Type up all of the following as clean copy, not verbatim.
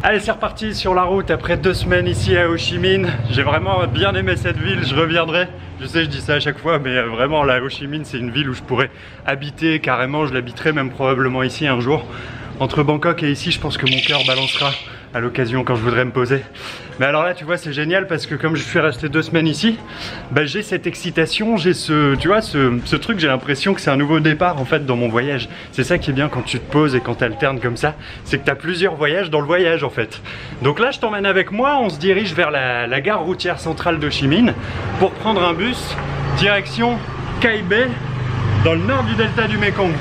Allez, c'est reparti sur la route après 2 semaines ici à Ho Chi Minh. J'ai vraiment bien aimé cette ville, je reviendrai. Je sais, je dis ça à chaque fois, mais vraiment là, Ho Chi Minh, c'est une ville où je pourrais habiter carrément. Je l'habiterai même probablement ici un jour. Entre Bangkok et ici, je pense que mon cœur balancera à l'occasion quand je voudrais me poser. Mais alors là, tu vois, c'est génial parce que comme je suis resté 2 semaines ici, bah, j'ai cette excitation, j'ai tu vois, ce truc, j'ai l'impression que c'est un nouveau départ en fait dans mon voyage. C'est ça qui est bien quand tu te poses et quand tu alternes comme ça, c'est que tu as plusieurs voyages dans le voyage en fait. Donc là, je t'emmène avec moi, on se dirige vers la gare routière centrale de Ho Chi Minh pour prendre un bus direction Cai Bay dans le nord du delta du Mekong.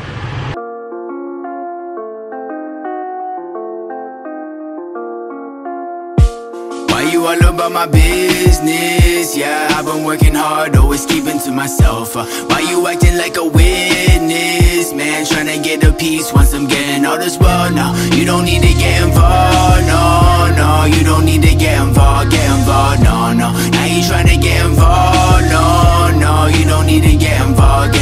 You all about my business, yeah, I've been working hard, always keeping to myself. Why you acting like a witness, man, trying to get a piece once I'm getting all this world. No, you don't need to get involved, no, no, you don't need to get involved, no, no. Now you trying to get involved, no, no, you don't need to get involved,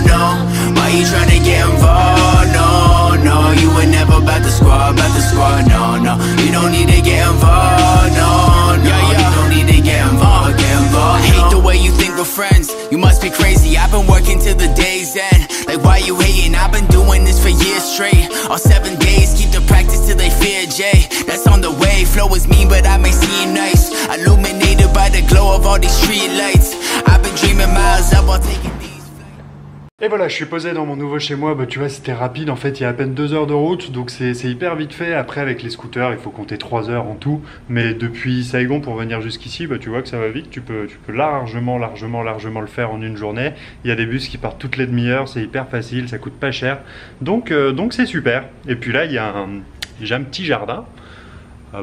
no. Why you trying to get involved, no, no, you were never about the squad, no, no. You don't need to get involved, no. Friends, you must be crazy. I've been working till the day's end. Like, why you hating? I've been doing this for years straight. All 7 days, keep the practice till they fear Jay. That's on the way. Flow is mean, but I may seem nice. Illuminated by the glow of all these street lights. I've been dreaming miles up while taking. Et voilà, je suis posé dans mon nouveau chez moi, bah, tu vois c'était rapide en fait, il y a à peine 2 heures de route, donc c'est hyper vite fait. Après avec les scooters, il faut compter 3 heures en tout, mais depuis Saigon pour venir jusqu'ici, bah, tu vois que ça va vite, tu peux largement le faire en une journée. Il y a des bus qui partent toutes les demi-heures, c'est hyper facile, ça coûte pas cher, donc c'est super. Et puis là, j'ai un petit jardin.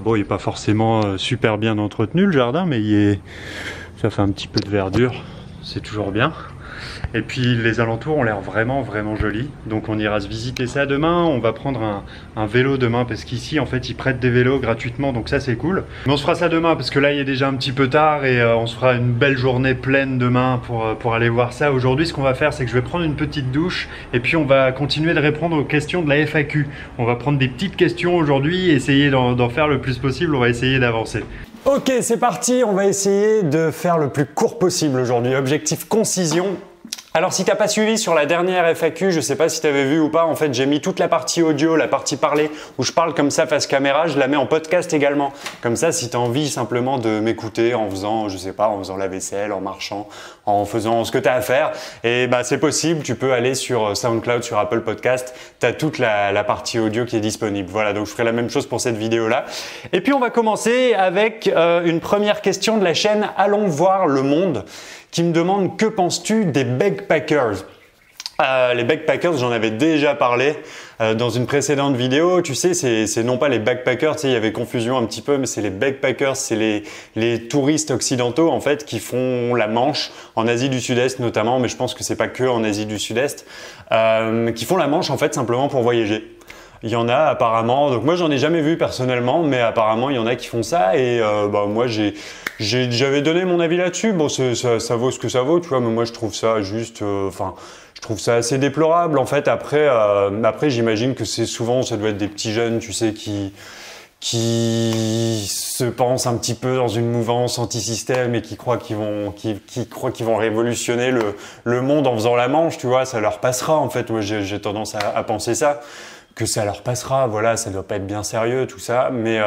Bon, il n'est pas forcément super bien entretenu le jardin, mais ça fait un petit peu de verdure, c'est toujours bien. Et puis les alentours ont l'air vraiment jolis, donc on ira se visiter ça demain. On va prendre un vélo demain parce qu'ici en fait ils prêtent des vélos gratuitement, donc ça c'est cool. Mais on se fera ça demain parce que là il est déjà un petit peu tard et on se fera une belle journée pleine demain pour aller voir ça. Aujourd'hui ce qu'on va faire c'est que je vais prendre une petite douche et puis on va continuer de répondre aux questions de la FAQ. On va prendre des petites questions aujourd'hui et essayer d'en faire le plus possible, on va essayer d'avancer. Ok, c'est parti, on va essayer de faire le plus court possible aujourd'hui. Objectif concision. Alors si t'as pas suivi sur la dernière FAQ, je sais pas si t'avais vu ou pas, en fait j'ai mis toute la partie audio, la partie parlée, où je parle comme ça face caméra, je la mets en podcast également. Comme ça, si t'as envie simplement de m'écouter en faisant, je sais pas, en faisant la vaisselle, en marchant, en faisant ce que t'as à faire, et bah c'est possible, tu peux aller sur SoundCloud, sur Apple Podcast, t'as toute la partie audio qui est disponible. Voilà, donc je ferai la même chose pour cette vidéo-là. Et puis on va commencer avec une première question de la chaîne Allons voir le monde, qui me demande que penses-tu des backpackers. Les backpackers, j'en avais déjà parlé dans une précédente vidéo. Tu sais, c'est non pas les backpackers, tu sais, il y avait confusion un petit peu, mais c'est les backpackers, c'est les touristes occidentaux en fait qui font la Manche en Asie du Sud-Est notamment, mais je pense que c'est pas que en Asie du Sud-Est, qui font la Manche en fait simplement pour voyager. Il y en a apparemment, donc moi j'en ai jamais vu personnellement, mais apparemment il y en a qui font ça et bah, moi j'avais donné mon avis là-dessus. Bon, ça vaut ce que ça vaut, tu vois, mais moi je trouve ça juste, je trouve ça assez déplorable en fait. Après j'imagine que c'est souvent, ça doit être des petits jeunes, tu sais, qui se pensent un petit peu dans une mouvance anti-système et qui croient qu'ils vont révolutionner le monde en faisant la Manche, tu vois, ça leur passera en fait. Moi j'ai tendance à penser ça, que ça leur passera, voilà, ça doit pas être bien sérieux tout ça, mais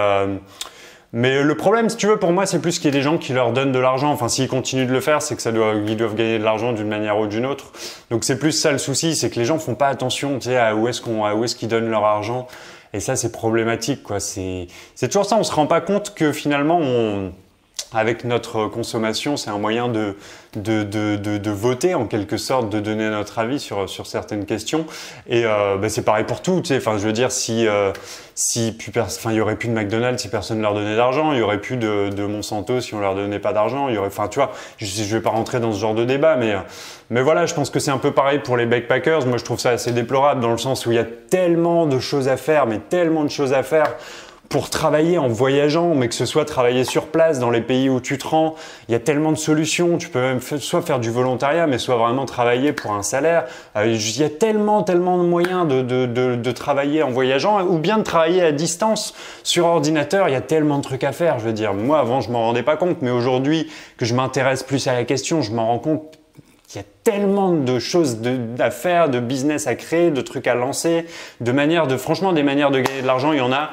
le problème, si tu veux, pour moi, c'est plus qu'il y ait des gens qui leur donnent de l'argent. Enfin, s'ils continuent de le faire, c'est que ils doivent gagner de l'argent d'une manière ou d'une autre. Donc c'est plus ça le souci, c'est que les gens font pas attention, tu sais, à où est-ce qu'ils donnent leur argent. Et ça, c'est problématique, quoi. C'est toujours ça, on se rend pas compte que finalement, avec notre consommation, c'est un moyen de voter en quelque sorte, de donner notre avis sur certaines questions. Et bah, c'est pareil pour tout, tu sais. Enfin, je veux dire, il y aurait plus de McDonald's si personne ne leur donnait d'argent, il y aurait plus de Monsanto si on leur donnait pas d'argent. Enfin, tu vois, je vais pas rentrer dans ce genre de débat, mais voilà, je pense que c'est un peu pareil pour les backpackers. Moi, je trouve ça assez déplorable dans le sens où il y a tellement de choses à faire, mais tellement de choses à faire pour travailler en voyageant, mais que ce soit travailler sur place dans les pays où tu te rends. Il y a tellement de solutions. Tu peux même soit faire du volontariat, mais soit vraiment travailler pour un salaire. Il y a tellement de moyens de travailler en voyageant, ou bien de travailler à distance sur ordinateur. Il y a tellement de trucs à faire. Je veux dire, moi avant je m'en rendais pas compte, mais aujourd'hui que je m'intéresse plus à la question, je m'en rends compte. Il y a tellement de choses à faire, de business à créer, de trucs à lancer, franchement, des manières de gagner de l'argent, il y en a.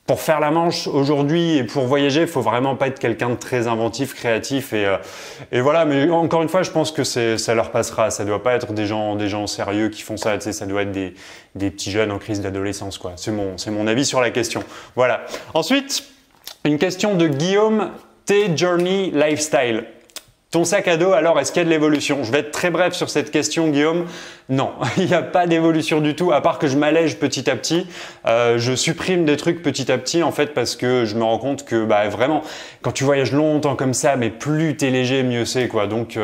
Pour faire la manche aujourd'hui et pour voyager, il faut vraiment pas être quelqu'un de très inventif, créatif et voilà. Mais encore une fois, je pense que ça leur passera. Ça doit pas être des gens sérieux qui font ça. Tu sais, ça doit être des petits jeunes en crise d'adolescence, quoi. C'est mon avis sur la question. Voilà. Ensuite, une question de Guillaume T Journey Lifestyle. Ton sac à dos, alors, est-ce qu'il y a de l'évolution? Je vais être très bref sur cette question, Guillaume. Non, il n'y a pas d'évolution du tout, à part que je m'allège petit à petit. Je supprime des trucs petit à petit, en fait, parce que je me rends compte que, vraiment, quand tu voyages longtemps comme ça, mais plus t'es léger, mieux c'est, quoi. Donc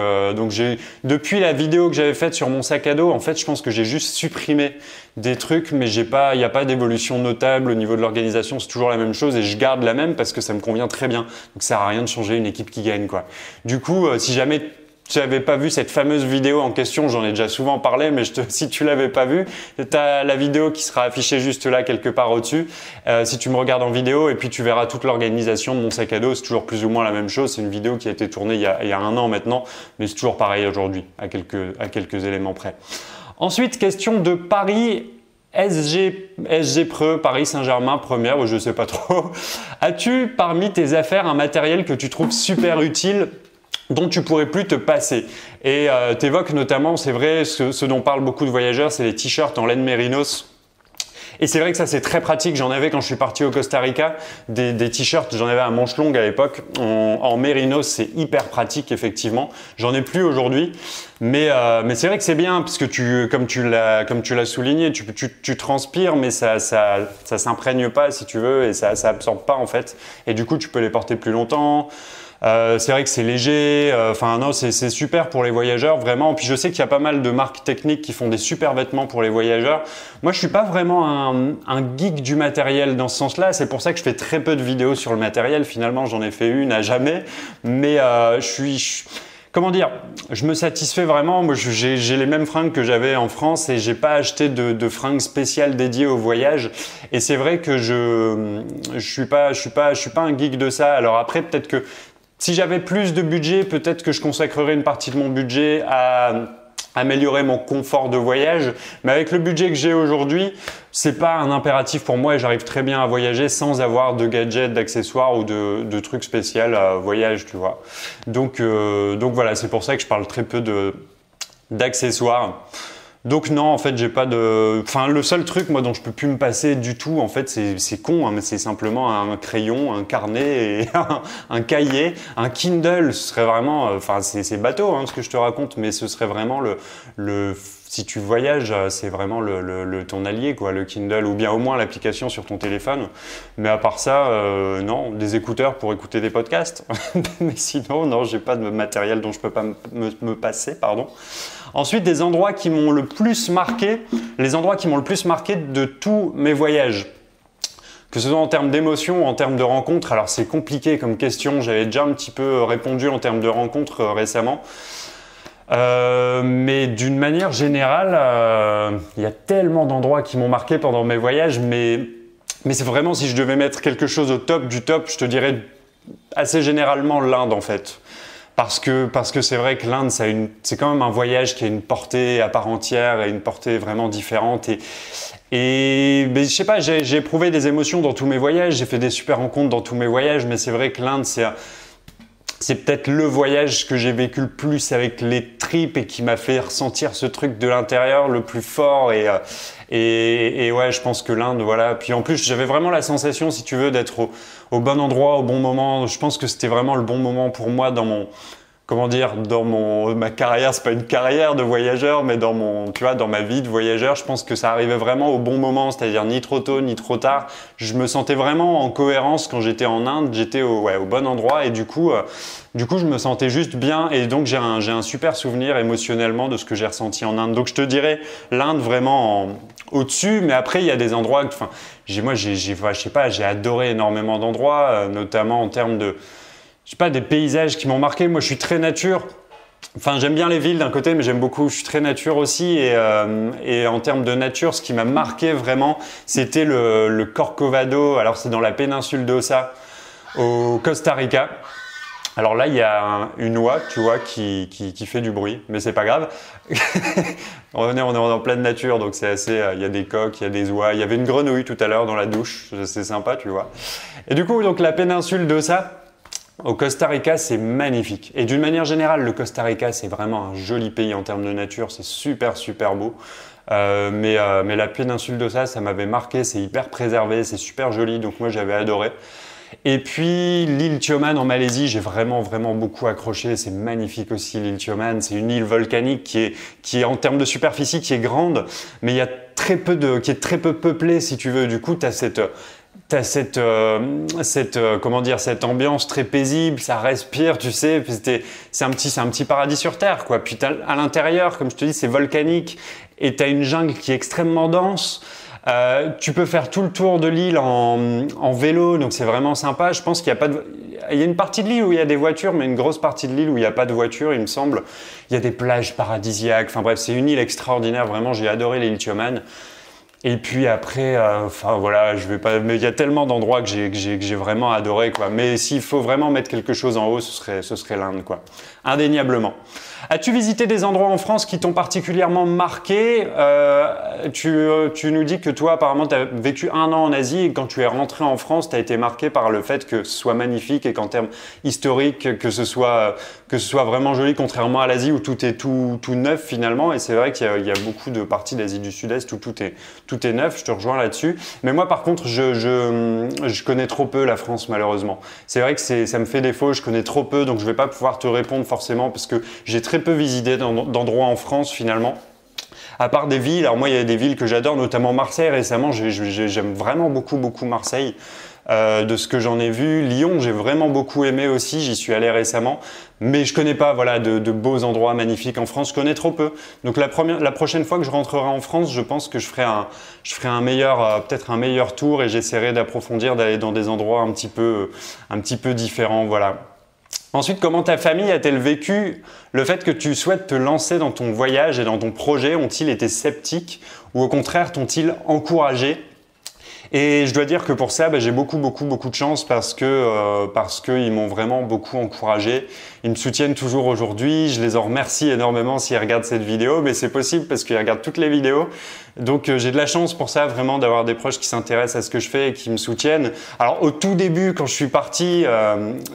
depuis la vidéo que j'avais faite sur mon sac à dos, en fait, je pense que j'ai juste supprimé des trucs, mais il n'y a pas d'évolution notable au niveau de l'organisation. C'est toujours la même chose et je garde la même parce que ça me convient très bien. Donc, ça sert à rien de changer une équipe qui gagne, quoi. Du coup, si jamais tu n'avais pas vu cette fameuse vidéo en question, j'en ai déjà souvent parlé, mais si tu l'avais pas vue, tu as la vidéo qui sera affichée juste là, quelque part au-dessus. Si tu me regardes en vidéo, et puis tu verras toute l'organisation de mon sac à dos, c'est toujours plus ou moins la même chose. C'est une vidéo qui a été tournée il y a 1 an maintenant, mais c'est toujours pareil aujourd'hui, à quelques éléments près. Ensuite, question de Paris SG Preux, Paris Saint-Germain, première, je sais pas trop. As-tu parmi tes affaires un matériel que tu trouves super utile dont tu pourrais plus te passer? Et t'évoques notamment, c'est vrai, ce dont parlent beaucoup de voyageurs, c'est les t-shirts en laine mérinos. Et c'est vrai que ça c'est très pratique, j'en avais quand je suis parti au Costa Rica, des t-shirts, j'en avais à manches longues à l'époque, en mérinos, c'est hyper pratique effectivement, j'en ai plus aujourd'hui, mais c'est vrai que c'est bien parce que comme tu l'as souligné, tu transpires mais ça s'imprègne pas si tu veux et ça absorbe pas en fait, et du coup tu peux les porter plus longtemps. C'est vrai que c'est léger, non, c'est super pour les voyageurs vraiment. Puis je sais qu'il y a pas mal de marques techniques qui font des super vêtements pour les voyageurs. Moi, je suis pas vraiment un geek du matériel dans ce sens-là. C'est pour ça que je fais très peu de vidéos sur le matériel. Finalement, j'en ai fait une à jamais. Mais comment dire, je me satisfais vraiment. Moi, j'ai les mêmes fringues que j'avais en France et j'ai pas acheté de fringues spéciales dédiées au voyage. Et c'est vrai que je suis pas un geek de ça. Alors après, peut-être que si j'avais plus de budget, peut-être que je consacrerais une partie de mon budget à améliorer mon confort de voyage. Mais avec le budget que j'ai aujourd'hui, c'est pas un impératif pour moi et j'arrive très bien à voyager sans avoir de gadgets, d'accessoires ou de trucs spéciaux à voyage, tu vois. Donc voilà, c'est pour ça que je parle très peu d'accessoires. Donc non, en fait, j'ai pas de... le seul truc, moi, dont je peux plus me passer du tout, en fait, c'est con, hein, mais c'est simplement un crayon, un carnet, et un cahier, un Kindle. Ce serait vraiment... c'est bateau, hein, ce que je te raconte, mais ce serait vraiment si tu voyages, c'est vraiment ton allié, quoi, le Kindle, ou bien au moins l'application sur ton téléphone. Mais à part ça, non, des écouteurs pour écouter des podcasts. Mais sinon, non, j'ai pas de matériel dont je peux pas me passer, pardon. Ensuite, des endroits qui m'ont le plus marqué, les endroits qui m'ont le plus marqué de tous mes voyages. Que ce soit en termes d'émotion ou en termes de rencontres. Alors, c'est compliqué comme question. J'avais déjà un petit peu répondu en termes de rencontres récemment. Mais d'une manière générale, il y a tellement d'endroits qui m'ont marqué pendant mes voyages. Mais c'est vraiment, si je devais mettre quelque chose au top du top, je te dirais assez généralement l'Inde en fait. Parce que c'est vrai que l'Inde, c'est quand même un voyage qui a une portée à part entière et une portée vraiment différente. Et je sais pas, j'ai éprouvé des émotions dans tous mes voyages, j'ai fait des super rencontres dans tous mes voyages, mais c'est vrai que l'Inde, c'est peut-être le voyage que j'ai vécu le plus avec les tripes et qui m'a fait ressentir ce truc de l'intérieur le plus fort. Et ouais, je pense que l'Inde, voilà. Puis en plus, j'avais vraiment la sensation, si tu veux, d'être au bon endroit, au bon moment. Je pense que c'était vraiment le bon moment pour moi comment dire, dans ma carrière, c'est pas une carrière de voyageur, mais tu vois, dans ma vie de voyageur, je pense que ça arrivait vraiment au bon moment, c'est-à-dire ni trop tôt ni trop tard. Je me sentais vraiment en cohérence quand j'étais en Inde, j'étais au bon endroit et du coup, je me sentais juste bien et donc j'ai un super souvenir émotionnellement de ce que j'ai ressenti en Inde. Donc je te dirais l'Inde vraiment au-dessus, mais après il y a des endroits, enfin, je sais pas, j'ai adoré énormément d'endroits, notamment en termes de je sais pas, des paysages qui m'ont marqué. Moi, je suis très nature. Enfin, j'aime bien les villes d'un côté, mais j'aime beaucoup, je suis très nature aussi. Et en termes de nature, ce qui m'a marqué vraiment, c'était le Corcovado. Alors, c'est dans la péninsule d'Osa, au Costa Rica. Alors là, il y a une oie, tu vois, qui fait du bruit, mais c'est pas grave. on est en pleine nature, donc c'est assez. Il y a des coqs, il y a des oies. Il y avait une grenouille tout à l'heure dans la douche, c'est sympa, tu vois. Et du coup, donc la péninsule d'Osa. Au Costa Rica, c'est magnifique. Et d'une manière générale, le Costa Rica, c'est vraiment un joli pays en termes de nature. C'est super, super beau. Mais la péninsule d'Osa, ça m'avait marqué. C'est hyper préservé, c'est super joli. Donc moi, j'avais adoré. Et puis l'île Tioman en Malaisie, j'ai vraiment, vraiment beaucoup accroché. C'est magnifique aussi l'île Tioman. C'est une île volcanique qui est en termes de superficie, qui est grande, mais il y a qui est très peu peuplée, si tu veux. Du coup, t'as cette ambiance très paisible, ça respire, tu sais, c'est un petit paradis sur terre, quoi. Puis à l'intérieur, comme je te dis, c'est volcanique et t'as une jungle qui est extrêmement dense. Tu peux faire tout le tour de l'île en vélo, donc c'est vraiment sympa. Je pense qu'il y a il y a une partie de l'île où il y a des voitures, mais une grosse partie de l'île où il n'y a pas de voitures, il me semble. Il y a des plages paradisiaques. Enfin bref, c'est une île extraordinaire. Vraiment, j'ai adoré l'île Tioman. Et puis après, voilà, je vais pas, mais il y a tellement d'endroits que j'ai vraiment adoré, quoi. Mais s'il faut vraiment mettre quelque chose en haut, ce serait l'Inde, quoi. Indéniablement. As-tu visité des endroits en France qui t'ont particulièrement marqué? Tu nous dis que toi, apparemment, tu as vécu 1 an en Asie et quand tu es rentré en France, tu as été marqué par le fait que ce soit magnifique et qu'en termes historiques, que ce soit vraiment joli, contrairement à l'Asie où tout est tout neuf finalement. Et c'est vrai qu'il y a beaucoup de parties d'Asie du Sud-Est où tout est neuf. Je te rejoins là-dessus. Mais moi, par contre, je connais trop peu la France, malheureusement. C'est vrai que ça me fait défaut. Je connais trop peu, donc je vais pas pouvoir te répondre forcément parce que j'ai très peu visité d'endroits en France finalement. À part des villes, alors moi il y a des villes que j'adore, notamment Marseille récemment, j'aime vraiment beaucoup Marseille. De ce que j'en ai vu, Lyon, j'ai vraiment beaucoup aimé aussi, j'y suis allé récemment, mais je connais pas de beaux endroits magnifiques en France, je connais trop peu. Donc la prochaine fois que je rentrerai en France, je pense que je ferai peut-être un meilleur tour et j'essaierai d'approfondir, d'aller dans des endroits un petit peu différents, voilà. Ensuite, comment ta famille a-t-elle vécu le fait que tu souhaites te lancer dans ton voyage et dans ton projet? Ont-ils été sceptiques ou au contraire t'ont-ils encouragé? Et je dois dire que pour ça, j'ai beaucoup de chance parce que ils m'ont vraiment beaucoup encouragé. Ils me soutiennent toujours aujourd'hui. Je les en remercie énormément s'ils regardent cette vidéo, mais c'est possible parce qu'ils regardent toutes les vidéos. Donc j'ai de la chance pour ça, vraiment d'avoir des proches qui s'intéressent à ce que je fais et qui me soutiennent. Alors au tout début, quand je suis parti,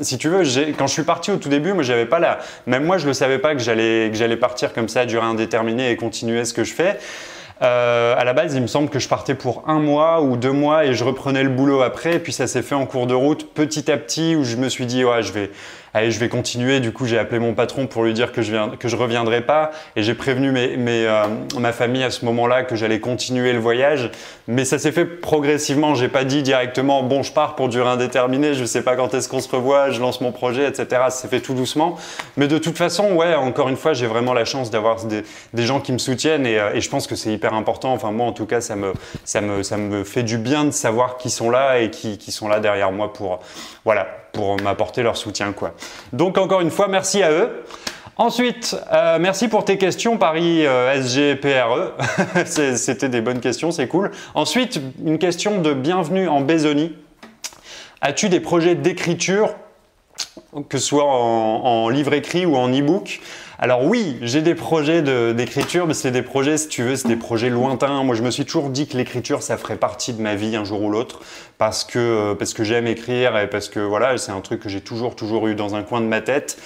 si tu veux, quand je suis parti au tout début, moi j'avais pas même moi je le savais pas que j'allais partir comme ça à durée indéterminée et continuer ce que je fais. À la base, il me semble que je partais pour 1 mois ou 2 mois et je reprenais le boulot après. Et puis ça s'est fait en cours de route petit à petit où je me suis dit ouais, je vais continuer. Du coup, j'ai appelé mon patron pour lui dire que je reviendrai pas et j'ai prévenu ma famille à ce moment-là que j'allais continuer le voyage. Mais ça s'est fait progressivement. J'ai pas dit directement bon, je pars pour durée indéterminée. Je sais pas quand est-ce qu'on se revoit. Je lance mon projet, etc. Ça s'est fait tout doucement. Mais de toute façon, ouais, encore une fois, j'ai vraiment la chance d'avoir des gens qui me soutiennent et je pense que c'est hyper important. Enfin moi, en tout cas, ça me fait du bien de savoir qu'ils sont là et qui sont là derrière moi pour m'apporter leur soutien, quoi. Donc encore une fois, merci à eux. Ensuite, merci pour tes questions, Paris SGPRE. C'était des bonnes questions, c'est cool. Ensuite, une question de bienvenue en Bézonie. As-tu des projets d'écriture, que ce soit en livre écrit ou en e-book? Alors oui, j'ai des projets d'écriture, mais c'est des projets, si tu veux, c'est des projets lointains. Moi, je me suis toujours dit que l'écriture, ça ferait partie de ma vie un jour ou l'autre, parce que j'aime écrire et parce que voilà, c'est un truc que j'ai toujours eu dans un coin de ma tête.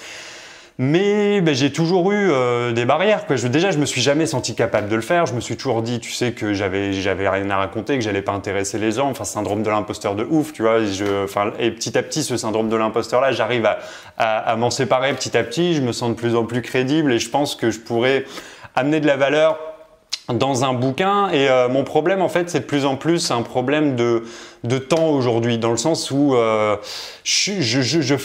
Mais ben, j'ai toujours eu des barrières, quoi. Déjà, je me suis jamais senti capable de le faire. Je me suis toujours dit, tu sais, que j'avais rien à raconter, que j'allais pas intéresser les gens. Enfin, syndrome de l'imposteur de ouf, tu vois. Et petit à petit, ce syndrome de l'imposteur-là, j'arrive à m'en séparer petit à petit. Je me sens de plus en plus crédible et je pense que je pourrais amener de la valeur dans un bouquin. Et mon problème, en fait, c'est de plus en plus un problème de temps aujourd'hui, dans le sens où je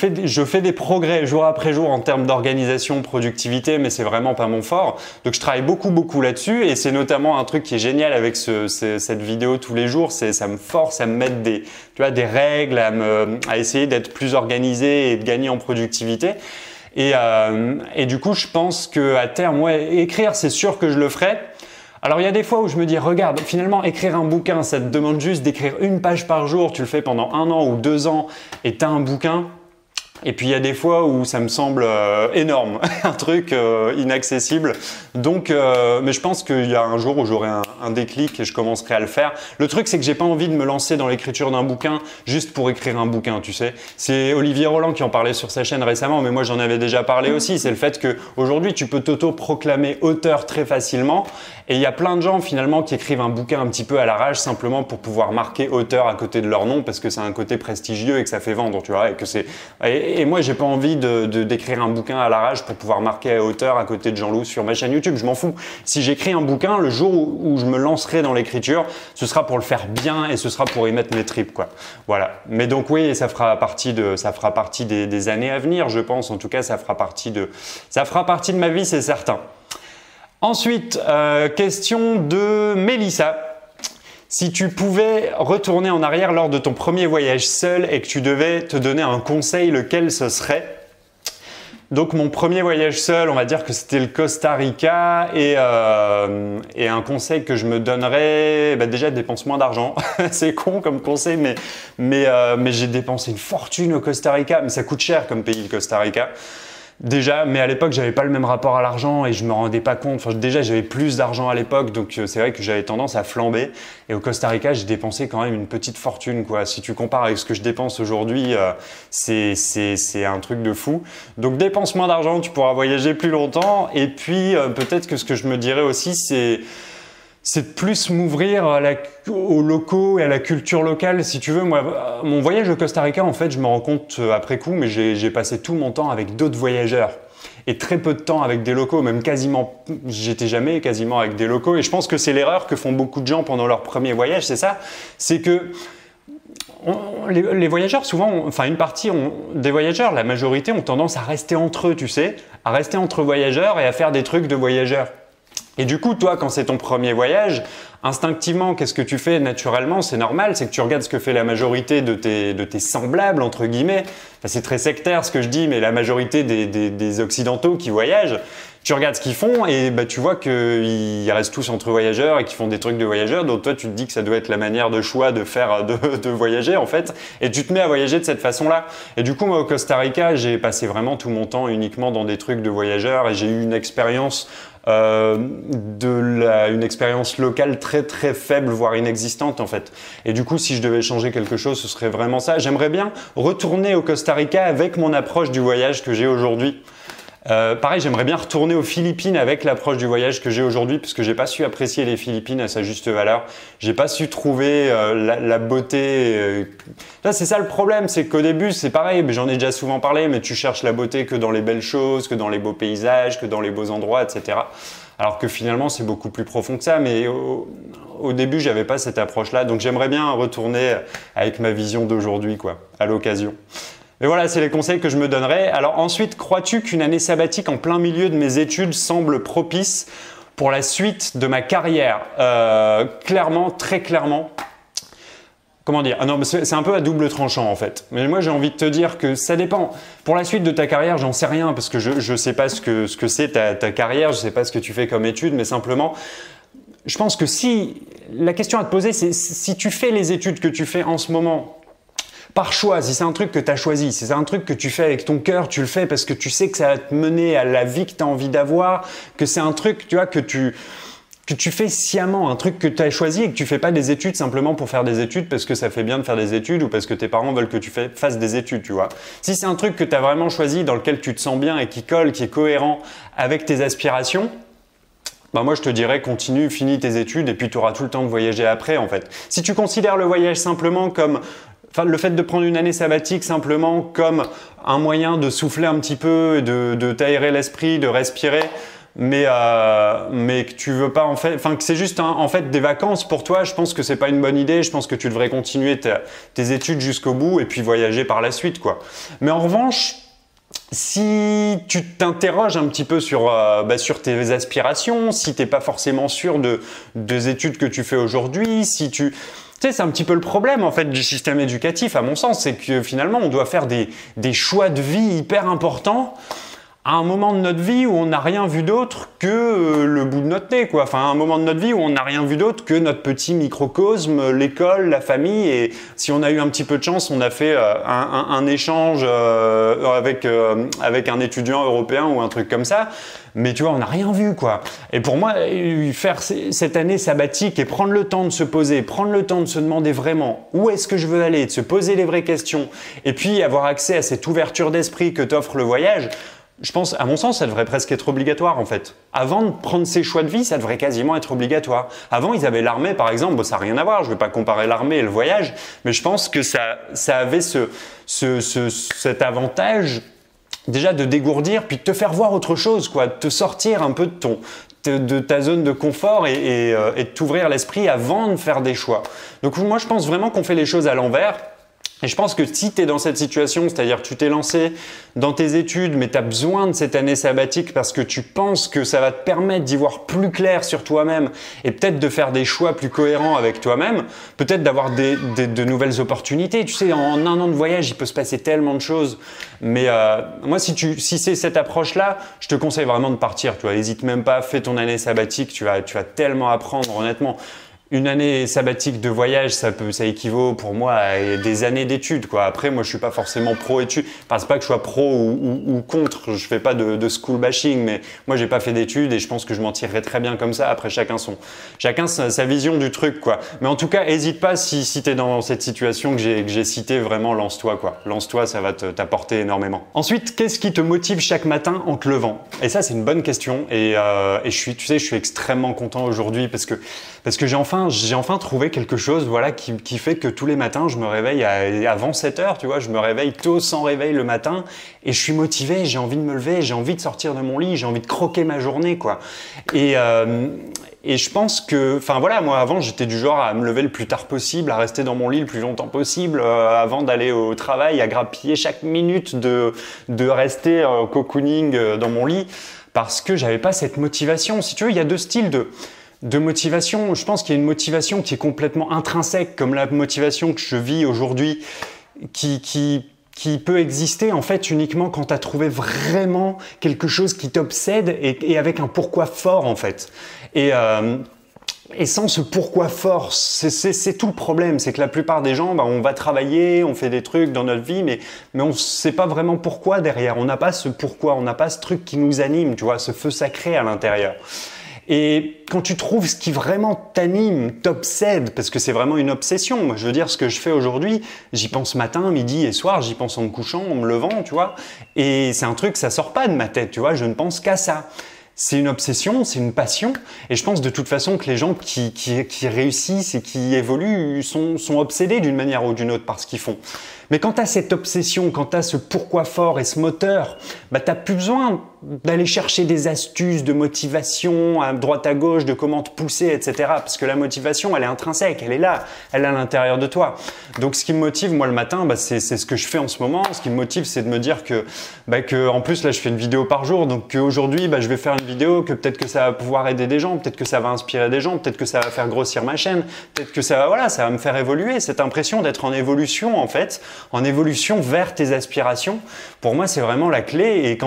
fais des progrès jour après jour en termes d'organisation, productivité, mais c'est vraiment pas mon fort. Donc je travaille beaucoup là-dessus, et c'est notamment un truc qui est génial avec cette vidéo tous les jours, c'est ça me force à me mettre des règles, à essayer d'être plus organisé et de gagner en productivité. Et du coup, je pense que à terme, ouais, écrire, c'est sûr que je le ferai. Alors il y a des fois où je me dis, regarde, finalement écrire un bouquin, ça te demande juste d'écrire 1 page par jour, tu le fais pendant 1 an ou 2 ans et tu as un bouquin. Et puis il y a des fois où ça me semble énorme, un truc inaccessible. Donc, mais je pense qu'il y a un jour où j'aurai un déclic et je commencerai à le faire. Le truc, c'est que j'ai pas envie de me lancer dans l'écriture d'un bouquin juste pour écrire un bouquin, tu sais. C'est Olivier Roland qui en parlait sur sa chaîne récemment, mais moi j'en avais déjà parlé aussi. C'est le fait que aujourd'hui tu peux t'auto-proclamer auteur très facilement. Et il y a plein de gens finalement qui écrivent un bouquin un petit peu à l'arrache simplement pour pouvoir marquer auteur à côté de leur nom parce que c'est un côté prestigieux et que ça fait vendre, tu vois. Et moi, j'ai pas envie d'écrire un bouquin à l'arrache pour pouvoir marquer auteur à côté de Jean-Loup sur ma chaîne YouTube. Je m'en fous. Si j'écris un bouquin, le jour où je me lancerai dans l'écriture, ce sera pour le faire bien et ce sera pour y mettre mes tripes, quoi. Voilà. Mais donc oui, ça fera partie des années à venir, je pense. En tout cas, ça fera partie de ma vie, c'est certain. Ensuite, question de Mélissa. Si tu pouvais retourner en arrière lors de ton premier voyage seul et que tu devais te donner un conseil, lequel ce serait? Donc mon premier voyage seul, on va dire que c'était le Costa Rica et un conseil que je me donnerais, déjà dépense moins d'argent. C'est con comme conseil, mais j'ai dépensé une fortune au Costa Rica, mais ça coûte cher comme pays le Costa Rica. Déjà, mais à l'époque, j'avais pas le même rapport à l'argent et je me rendais pas compte. Enfin, déjà, j'avais plus d'argent à l'époque, donc c'est vrai que j'avais tendance à flamber. Et au Costa Rica, j'ai dépensé quand même une petite fortune, quoi. Si tu compares avec ce que je dépense aujourd'hui, c'est un truc de fou. Donc, dépense moins d'argent, tu pourras voyager plus longtemps. Et puis, peut-être que ce que je me dirais aussi, c'est de plus m'ouvrir aux locaux et à la culture locale. Si tu veux, moi, mon voyage au Costa Rica, en fait, je me rends compte après coup, mais j'ai passé tout mon temps avec d'autres voyageurs et très peu de temps avec des locaux, même quasiment, j'étais jamais quasiment avec des locaux. Et je pense que c'est l'erreur que font beaucoup de gens pendant leur premier voyage, c'est ça, c'est que les voyageurs, souvent, enfin une partie des voyageurs, la majorité ont tendance à rester entre eux, tu sais, à rester entre voyageurs et à faire des trucs de voyageurs. Et du coup, toi, quand c'est ton premier voyage, instinctivement, qu'est-ce que tu fais naturellement? C'est normal, c'est que tu regardes ce que fait la majorité de tes semblables, entre guillemets. Enfin, c'est très sectaire ce que je dis, mais la majorité des Occidentaux qui voyagent, tu regardes ce qu'ils font et tu vois qu'ils restent tous entre voyageurs et qu'ils font des trucs de voyageurs. Donc toi, tu te dis que ça doit être la manière de choix de voyager en fait. Et tu te mets à voyager de cette façon-là. Et du coup, moi, au Costa Rica, j'ai passé vraiment tout mon temps uniquement dans des trucs de voyageurs et j'ai eu une expérience une expérience locale très très faible, voire inexistante en fait. Et du coup, si je devais changer quelque chose, ce serait vraiment ça. J'aimerais bien retourner au Costa Rica avec mon approche du voyage que j'ai aujourd'hui. Pareil, j'aimerais bien retourner aux Philippines avec l'approche du voyage que j'ai aujourd'hui, parce que j'ai pas su apprécier les Philippines à sa juste valeur. J'ai pas su trouver la beauté. Là, c'est ça le problème, c'est qu'au début, c'est pareil, mais j'en ai déjà souvent parlé, mais tu cherches la beauté que dans les belles choses, que dans les beaux paysages, que dans les beaux endroits, etc. Alors que finalement, c'est beaucoup plus profond que ça. Mais au début, j'avais pas cette approche-là, donc j'aimerais bien retourner avec ma vision d'aujourd'hui, quoi, à l'occasion. Mais voilà, c'est les conseils que je me donnerais. Alors ensuite, crois-tu qu'une année sabbatique en plein milieu de mes études semble propice pour la suite de ma carrière? Clairement, très clairement. Comment dire? Ah non, mais c'est un peu à double tranchant en fait. Mais moi, j'ai envie de te dire que ça dépend. Pour la suite de ta carrière, j'en sais rien parce que je sais pas ce que c'est ta carrière, je sais pas ce que tu fais comme études, mais simplement, je pense que si la question à te poser, c'est si tu fais les études que tu fais en ce moment, par choix, si c'est un truc que tu as choisi, si c'est un truc que tu fais avec ton cœur, tu le fais parce que tu sais que ça va te mener à la vie que tu as envie d'avoir, que c'est un truc, tu vois, que tu que tu fais sciemment, un truc que tu as choisi et que tu fais pas des études simplement pour faire des études parce que ça fait bien de faire des études ou parce que tes parents veulent que tu fasses des études, tu vois. Si c'est un truc que tu as vraiment choisi, dans lequel tu te sens bien et qui colle, qui est cohérent avec tes aspirations, bah moi je te dirais continue, finis tes études et puis tu auras tout le temps de voyager après en fait. Si tu considères le voyage simplement comme, enfin le fait de prendre une année sabbatique simplement comme un moyen de souffler un petit peu, de t'aérer l'esprit, de respirer, mais que tu veux pas en fait, enfin que c'est juste en fait des vacances pour toi, je pense que c'est pas une bonne idée. Je pense que tu devrais continuer tes études jusqu'au bout et puis voyager par la suite, quoi. Mais en revanche, si tu t'interroges un petit peu sur tes aspirations, si t'es pas forcément sûr des études que tu fais aujourd'hui, si tu sais, c'est un petit peu le problème en fait du système éducatif, à mon sens, c'est que finalement on doit faire des choix de vie hyper importants à un moment de notre vie où on n'a rien vu d'autre que le bout de notre nez, quoi. Enfin, à un moment de notre vie où on n'a rien vu d'autre que notre petit microcosme, l'école, la famille. Et si on a eu un petit peu de chance, on a fait un échange avec un étudiant européen ou un truc comme ça. Mais tu vois, on n'a rien vu, quoi. Et pour moi, faire cette année sabbatique et prendre le temps de se poser, prendre le temps de se demander vraiment où est-ce que je veux aller, de se poser les vraies questions, et puis avoir accès à cette ouverture d'esprit que t'offre le voyage, je pense, à mon sens, ça devrait presque être obligatoire en fait. Avant de prendre ses choix de vie, ça devrait quasiment être obligatoire. Avant, ils avaient l'armée par exemple, bon, ça n'a rien à voir, je ne vais pas comparer l'armée et le voyage, mais je pense que ça avait cet avantage déjà de dégourdir, puis de te faire voir autre chose, quoi, de te sortir un peu de ta zone de confort et de t'ouvrir l'esprit avant de faire des choix. Donc moi, je pense vraiment qu'on fait les choses à l'envers. Et je pense que si tu es dans cette situation, c'est-à-dire que tu t'es lancé dans tes études, mais tu as besoin de cette année sabbatique parce que tu penses que ça va te permettre d'y voir plus clair sur toi-même et peut-être de faire des choix plus cohérents avec toi-même, peut-être d'avoir de nouvelles opportunités. Tu sais, en un an de voyage, il peut se passer tellement de choses. Mais moi, si c'est cette approche-là, je te conseille vraiment de partir. Tu vois, n'hésite même pas, fais ton année sabbatique, tu vas tellement apprendre, honnêtement. Une année sabbatique de voyage, ça équivaut pour moi à des années d'études, quoi. Après, moi, je suis pas forcément pro-études. Enfin, c'est pas que je sois pro ou contre. Je fais pas de school bashing, mais moi, j'ai pas fait d'études et je pense que je m'en tirerais très bien comme ça. Après, chacun sa vision du truc, quoi. Mais en tout cas, hésite pas si t'es dans cette situation que j'ai citée, vraiment, lance-toi, quoi. Lance-toi, ça va t'apporter énormément. Ensuite, qu'est-ce qui te motive chaque matin en te levant? Et ça, c'est une bonne question. Et je suis extrêmement content aujourd'hui parce que j'ai enfin trouvé quelque chose, voilà, qui fait que tous les matins, je me réveille avant 7 heures, tu vois, je me réveille tôt sans réveil le matin et je suis motivé, j'ai envie de me lever, j'ai envie de sortir de mon lit, j'ai envie de croquer ma journée, quoi. Et je pense que, enfin voilà, moi avant, j'étais du genre à me lever le plus tard possible, à rester dans mon lit le plus longtemps possible, avant d'aller au travail, à grappiller chaque minute de rester cocooning dans mon lit parce que j'avais pas cette motivation. Si tu veux, il y a deux styles de motivation. Je pense qu'il y a une motivation qui est complètement intrinsèque, comme la motivation que je vis aujourd'hui, qui peut exister en fait uniquement quand tu as trouvé vraiment quelque chose qui t'obsède et avec un pourquoi fort en fait. Et sans ce pourquoi fort, c'est tout le problème. C'est que la plupart des gens, on va travailler, on fait des trucs dans notre vie, mais on ne sait pas vraiment pourquoi derrière. On n'a pas ce pourquoi, on n'a pas ce truc qui nous anime, tu vois, ce feu sacré à l'intérieur. Et quand tu trouves ce qui vraiment t'anime, t'obsède, parce que c'est vraiment une obsession. Moi, je veux dire, ce que je fais aujourd'hui, j'y pense matin, midi et soir, j'y pense en me couchant, en me levant, tu vois. Et c'est un truc, ça sort pas de ma tête, tu vois, je ne pense qu'à ça. C'est une obsession, c'est une passion. Et je pense de toute façon que les gens qui réussissent et qui évoluent sont obsédés d'une manière ou d'une autre par ce qu'ils font. Mais quand tu as cette obsession, quand tu as ce pourquoi fort et ce moteur, tu n'as plus besoin d'aller chercher des astuces de motivation à droite à gauche, de comment te pousser, etc. Parce que la motivation, elle est intrinsèque, elle est là, elle est à l'intérieur de toi. Donc ce qui me motive, moi, le matin, c'est ce que je fais en ce moment. Ce qui me motive, c'est de me dire que en plus, là, je fais une vidéo par jour. Donc aujourd'hui, je vais faire une vidéo que peut-être que ça va pouvoir aider des gens, peut-être que ça va inspirer des gens, peut-être que ça va faire grossir ma chaîne, peut-être que ça va me faire évoluer. Cette impression d'être en évolution, en fait, en évolution vers tes aspirations, pour moi, c'est vraiment la clé. Et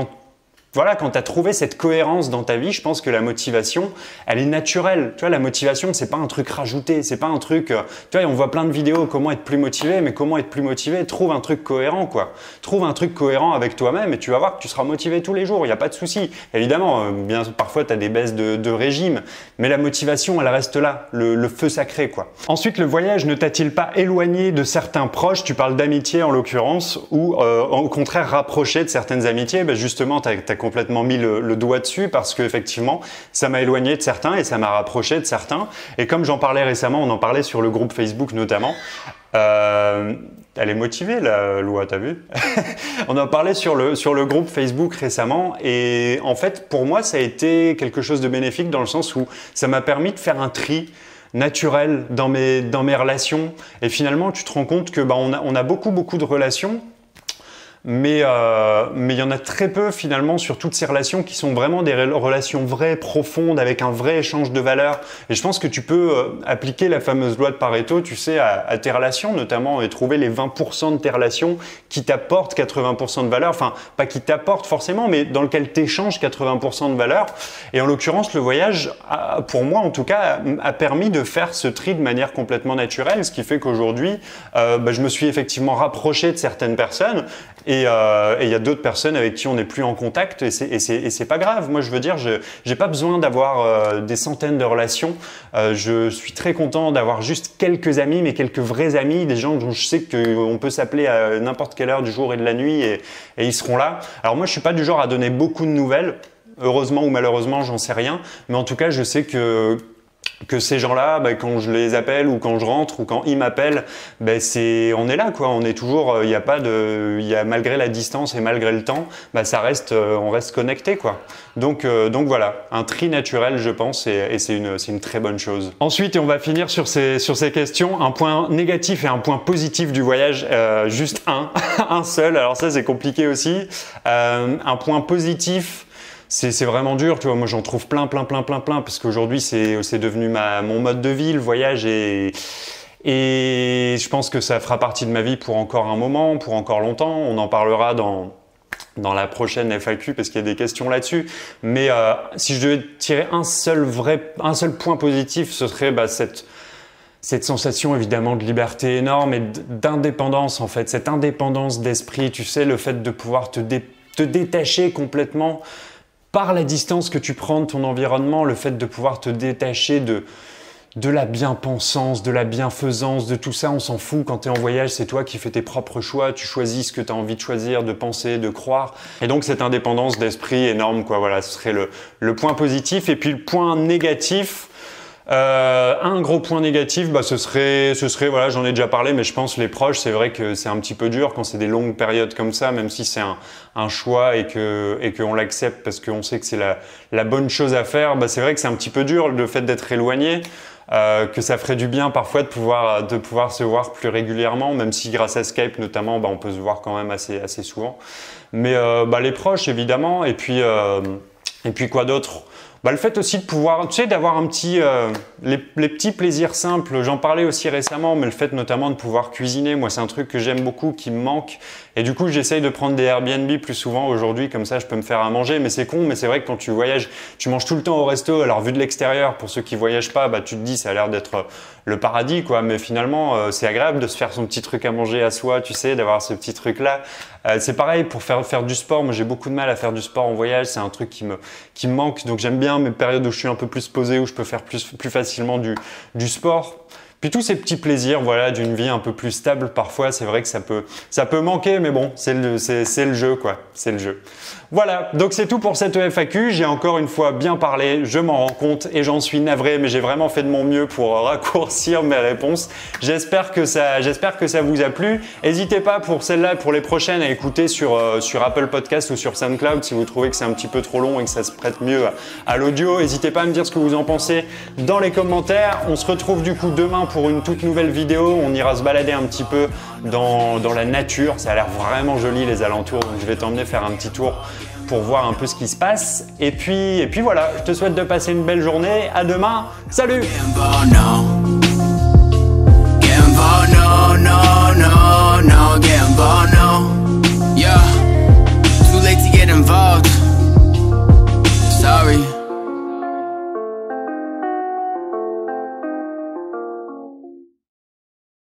voilà, quand tu as trouvé cette cohérence dans ta vie, je pense que la motivation, elle est naturelle. Tu vois, la motivation, c'est pas un truc rajouté, c'est pas un truc… tu vois, on voit plein de vidéos, comment être plus motivé, mais comment être plus motivé? Trouve un truc cohérent, quoi. Trouve un truc cohérent avec toi-même et tu vas voir que tu seras motivé tous les jours, il n'y a pas de souci. Évidemment, bien, parfois, tu as des baisses de régime, mais la motivation, elle reste là, le feu sacré, quoi. Ensuite, le voyage ne t'a-t-il pas éloigné de certains proches? Tu parles d'amitié en l'occurrence, ou au contraire rapproché de certaines amitiés? Ben justement, tu as complètement mis le doigt dessus parce qu'effectivement, ça m'a éloigné de certains et ça m'a rapproché de certains. Et comme j'en parlais récemment, on en parlait sur le groupe Facebook notamment. Elle est motivée, la Loi, t'as vu? On en parlait sur le groupe Facebook récemment et en fait, pour moi, ça a été quelque chose de bénéfique dans le sens où ça m'a permis de faire un tri naturel dans mes relations. Et finalement, tu te rends compte que on a beaucoup de relations. Mais il y en a très peu finalement sur toutes ces relations qui sont vraiment des relations vraies, profondes, avec un vrai échange de valeurs. Et je pense que tu peux appliquer la fameuse loi de Pareto, tu sais, à tes relations notamment, et trouver les 20% de tes relations qui t'apportent 80% de valeur. Enfin, pas qui t'apportent forcément, mais dans lequel tu échanges 80% de valeur. Et en l'occurrence, le voyage, pour moi en tout cas, a permis de faire ce tri de manière complètement naturelle, ce qui fait qu'aujourd'hui, je me suis effectivement rapproché de certaines personnes. Et il y a d'autres personnes avec qui on n'est plus en contact et c'est pas grave. Moi, je veux dire, j'ai pas besoin d'avoir des centaines de relations. Je suis très content d'avoir juste quelques amis, mais quelques vrais amis, des gens dont je sais qu'on peut s'appeler à n'importe quelle heure du jour et de la nuit et ils seront là. Alors moi, je suis pas du genre à donner beaucoup de nouvelles. Heureusement ou malheureusement, j'en sais rien. Mais en tout cas, je sais que ces gens-là, quand je les appelle ou quand je rentre ou quand ils m'appellent, on est là, quoi. On est toujours, malgré la distance et malgré le temps, on reste connecté, quoi. Donc voilà, un tri naturel, je pense, et c'est une très bonne chose. Ensuite, et on va finir sur ces questions, un point négatif et un point positif du voyage, juste un seul. Alors ça, c'est compliqué aussi. Un point positif. C'est vraiment dur, tu vois. Moi, j'en trouve plein, parce qu'aujourd'hui, c'est devenu mon mode de vie, le voyage, et je pense que ça fera partie de ma vie pour encore un moment, pour encore longtemps. On en parlera dans la prochaine FAQ parce qu'il y a des questions là-dessus. Mais si je devais tirer un seul point positif, ce serait cette sensation évidemment de liberté énorme et d'indépendance, en fait, cette indépendance d'esprit, tu sais, le fait de pouvoir te détacher complètement par la distance que tu prends de ton environnement, le fait de pouvoir te détacher de la bien-pensance, de la bienfaisance, de tout ça, on s'en fout. Quand tu es en voyage, c'est toi qui fais tes propres choix, tu choisis ce que tu as envie de choisir, de penser, de croire. Et donc cette indépendance d'esprit énorme, quoi. Voilà, ce serait le point positif. Et puis le point négatif, un gros point négatif, ce serait, voilà, j'en ai déjà parlé, mais je pense les proches, c'est vrai que c'est un petit peu dur quand c'est des longues périodes comme ça, même si c'est un choix et qu'on l'accepte parce qu'on sait que c'est la bonne chose à faire. C'est vrai que c'est un petit peu dur le fait d'être éloigné. Que ça ferait du bien parfois de pouvoir se voir plus régulièrement, même si grâce à Skype notamment, on peut se voir quand même assez souvent. Mais les proches évidemment, et puis quoi d'autre? Le fait aussi de pouvoir, tu sais, d'avoir un petit, les petits plaisirs simples. J'en parlais aussi récemment, mais le fait notamment de pouvoir cuisiner, moi c'est un truc que j'aime beaucoup, qui me manque. Et du coup, j'essaye de prendre des Airbnb plus souvent aujourd'hui, comme ça je peux me faire à manger. Mais c'est con, mais c'est vrai que quand tu voyages, tu manges tout le temps au resto. Alors vu de l'extérieur, pour ceux qui voyagent pas, tu te dis ça a l'air d'être le paradis, quoi. Mais finalement, c'est agréable de se faire son petit truc à manger à soi, tu sais, d'avoir ce petit truc-là. C'est pareil pour faire du sport. Moi, j'ai beaucoup de mal à faire du sport en voyage. C'est un truc qui me manque. Donc j'aime bien mes périodes où je suis un peu plus posé, où je peux faire plus facilement du sport. Puis tous ces petits plaisirs, voilà, d'une vie un peu plus stable, parfois, c'est vrai que ça peut manquer, mais bon, c'est le jeu, quoi. C'est le jeu. Voilà, donc c'est tout pour cette FAQ. J'ai encore une fois bien parlé, je m'en rends compte et j'en suis navré, mais j'ai vraiment fait de mon mieux pour raccourcir mes réponses. J'espère que ça vous a plu. N'hésitez pas pour celle-là, pour les prochaines, à écouter sur Apple Podcast ou sur SoundCloud si vous trouvez que c'est un petit peu trop long et que ça se prête mieux à l'audio. N'hésitez pas à me dire ce que vous en pensez dans les commentaires. On se retrouve du coup demain pour une toute nouvelle vidéo. On ira se balader un petit peu dans la nature. Ça a l'air vraiment joli les alentours, donc je vais t'emmener faire un petit tour pour voir un peu ce qui se passe. Et puis voilà, je te souhaite de passer une belle journée. À demain. Salut! No,